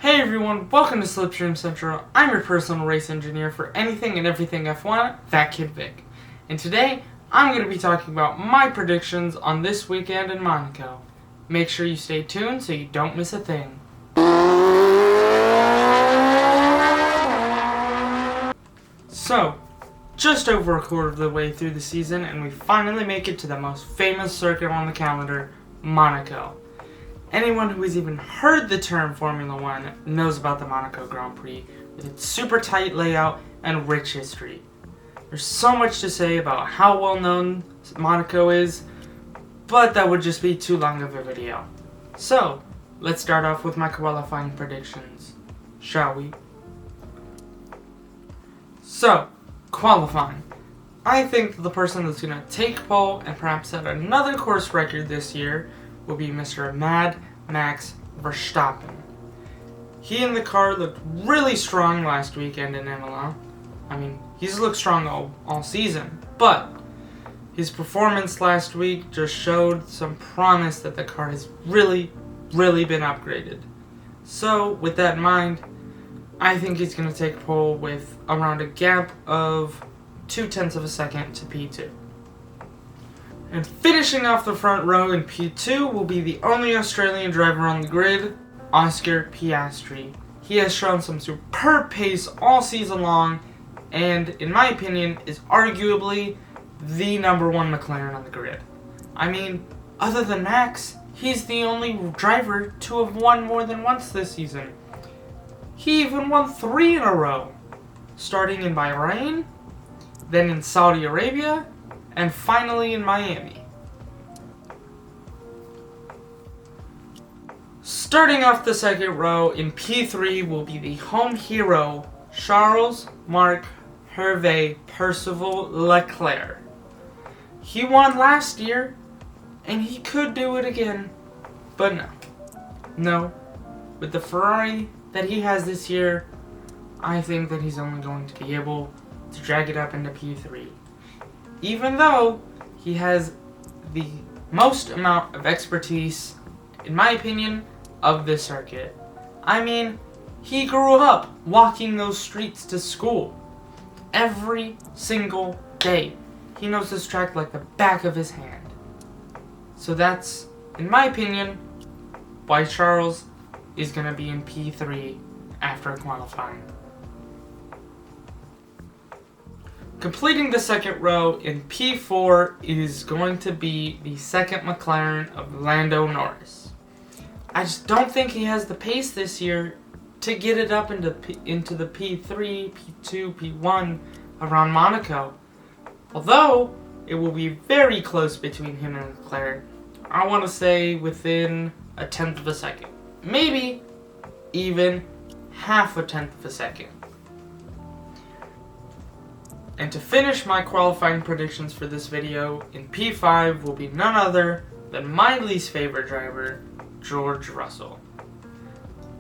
Hey everyone, welcome to Slipstream Central. I'm your personal race engineer for anything and everything F1, that kid Vic. And today, I'm going to be talking about my predictions on this weekend in Monaco. Make sure you stay tuned so you don't miss a thing. So, just over a quarter of the way through the season, and we finally make it to the most famous circuit on the calendar, Monaco. Anyone who has even heard the term Formula One knows about the Monaco Grand Prix, with its super tight layout and rich history. There's so much to say about how well known Monaco is, but that would just be too long of a video. So, let's start off with my qualifying predictions, shall we? So, qualifying. I think the person that's going to take pole and perhaps set another course record this year will be Mr. Mad Max Verstappen. He and the car looked really strong last weekend in Imola. I mean, he's looked strong all season, but his performance last week just showed some promise that the car has really been upgraded. So, with that in mind, I think he's going to take pole with around a gap of 0.2 of a second to P2. And finishing off the front row in P2 will be the only Australian driver on the grid, Oscar Piastri. He has shown some superb pace all season long, and in my opinion, is arguably the number one McLaren on the grid. I mean, other than Max, he's the only driver to have won more than once this season. He even won 3 in a row, starting in Bahrain, then in Saudi Arabia, and finally in Miami. Starting off the second row in P3 will be the home hero, Charles Marc Hervé Percival Leclerc. He won last year, and he could do it again, but no. With the Ferrari that he has this year, I think that he's only going to be able to drag it up into P3. Even though he has the most amount of expertise, in my opinion, of this circuit. I mean, he grew up walking those streets to school every single day. He knows this track like the back of his hand. So that's, in my opinion, why Charles is going to be in P3 after qualifying. Completing the second row in P4 is going to be the second McLaren of Lando Norris. I just don't think he has the pace this year to get it up into the P3, P2, P1 around Monaco. Although, it will be very close between him and Leclerc. I want to say within 1/10 of a second. Maybe even 0.5 of a second. And to finish my qualifying predictions for this video, in P5 will be none other than my least favorite driver, George Russell.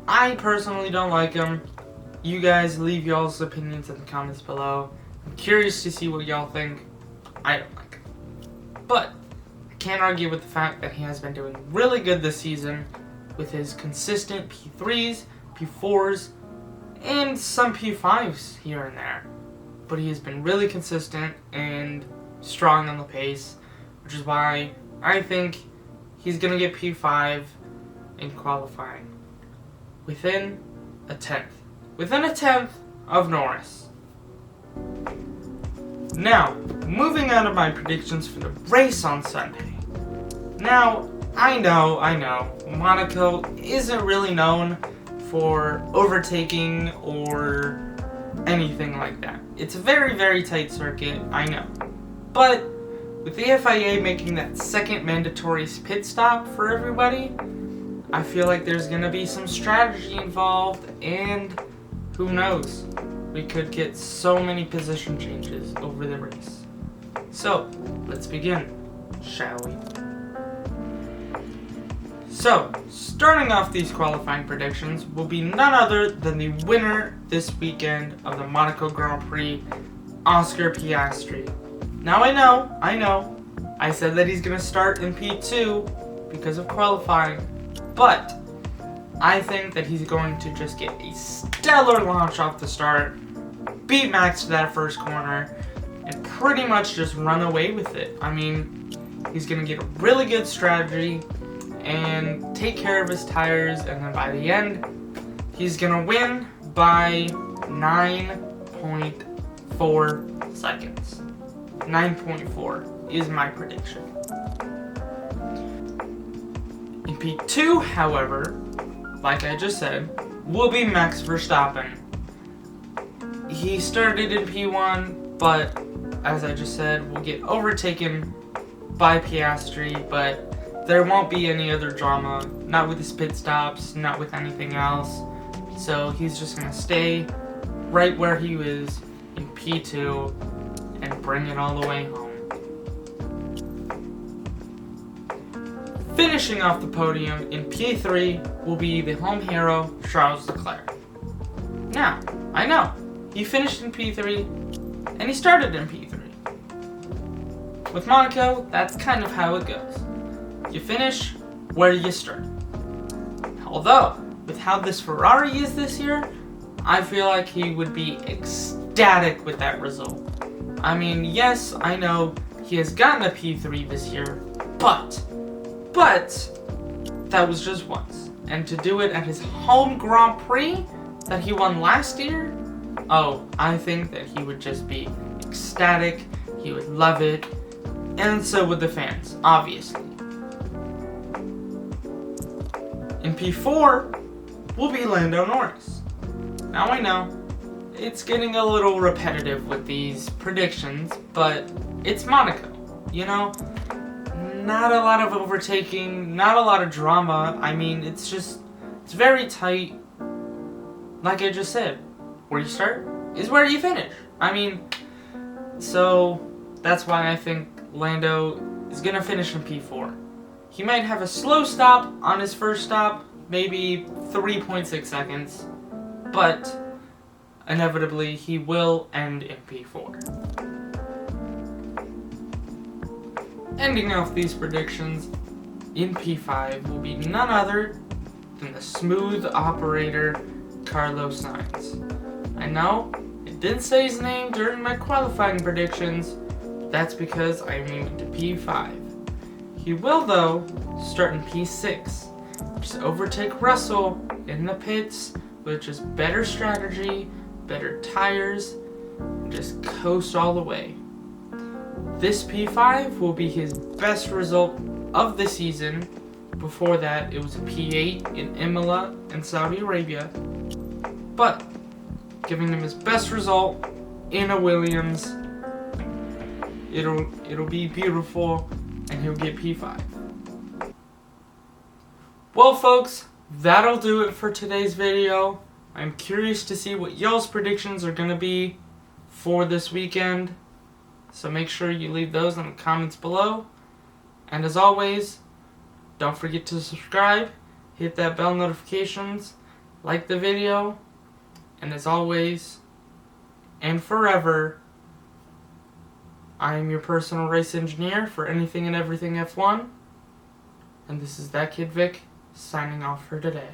I personally don't like him. You guys leave y'all's opinions in the comments below. I'm curious to see what y'all think. I don't like him. But I can't argue with the fact that he has been doing really good this season with his consistent P3s, P4s, and some P5s here and there. But he has been really consistent and strong on the pace, which is why I think he's going to get P5 in qualifying. Within 1/10. Within 1/10 of Norris. Now, moving on to my predictions for the race on Sunday. Now, I know, Monaco isn't really known for overtaking or anything like that. It's a very tight circuit, I know. But with the FIA making that second mandatory pit stop for everybody, I feel like there's going to be some strategy involved, and who knows, we could get so many position changes over the race. So, let's begin, shall we? So, starting off these qualifying predictions will be none other than the winner this weekend of the Monaco Grand Prix, Oscar Piastri. Now I know, I said that he's going to start in P2 because of qualifying, but I think that he's going to just get a stellar launch off the start, beat Max to that first corner, and pretty much just run away with it. I mean, he's going to get a really good strategy and take care of his tires, and then by the end, he's going to win by 9.4 seconds. 9.4 is my prediction. In P2, however, like I just said, will be Max Verstappen. He started in P1, but as I just said, will get overtaken by Piastri, but there won't be any other drama, not with his pit stops, not with anything else. So he's just going to stay right where he was in P2 and bring it all the way home. Finishing off the podium in P3 will be the home hero, Charles Leclerc. Now, I know, he finished in P3 and he started in P3. With Monaco, that's kind of how it goes. You finish where you start. Although, with how this Ferrari is this year, I feel like he would be ecstatic with that result. I mean, yes, I know he has gotten a P3 this year, but that was just once. And to do it at his home Grand Prix that he won last year, oh, I think that he would just be ecstatic, he would love it, and so would the fans, obviously. In P4 will be Lando Norris. Now I know, it's getting a little repetitive with these predictions, but it's Monaco, you know? Not a lot of overtaking, not a lot of drama. I mean, it's very tight. Like I just said, where you start is where you finish. I mean, so that's why I think Lando is going to finish in P4. He might have a slow stop on his first stop, maybe 3.6 seconds, but inevitably he will end in P4. Ending off these predictions in P5 will be none other than the smooth operator Carlos Sainz. I know it didn't say his name during my qualifying predictions, but that's because I moved to P5. He will, though, start in P6, just overtake Russell in the pits, which is better strategy, better tires, and just coast all the way. This P5 will be his best result of the season. Before that, it was a P8 in Imola and Saudi Arabia. But, giving him his best result in a Williams, it'll be beautiful, and he'll get P5. Well, folks, that'll do it for today's video. I'm curious to see what y'all's predictions are going to be for this weekend. So make sure you leave those in the comments below. And as always, don't forget to subscribe, hit that bell notifications, like the video, and as always, and forever, I am your personal race engineer for anything and everything F1, and this is That Kid Vic, signing off for today.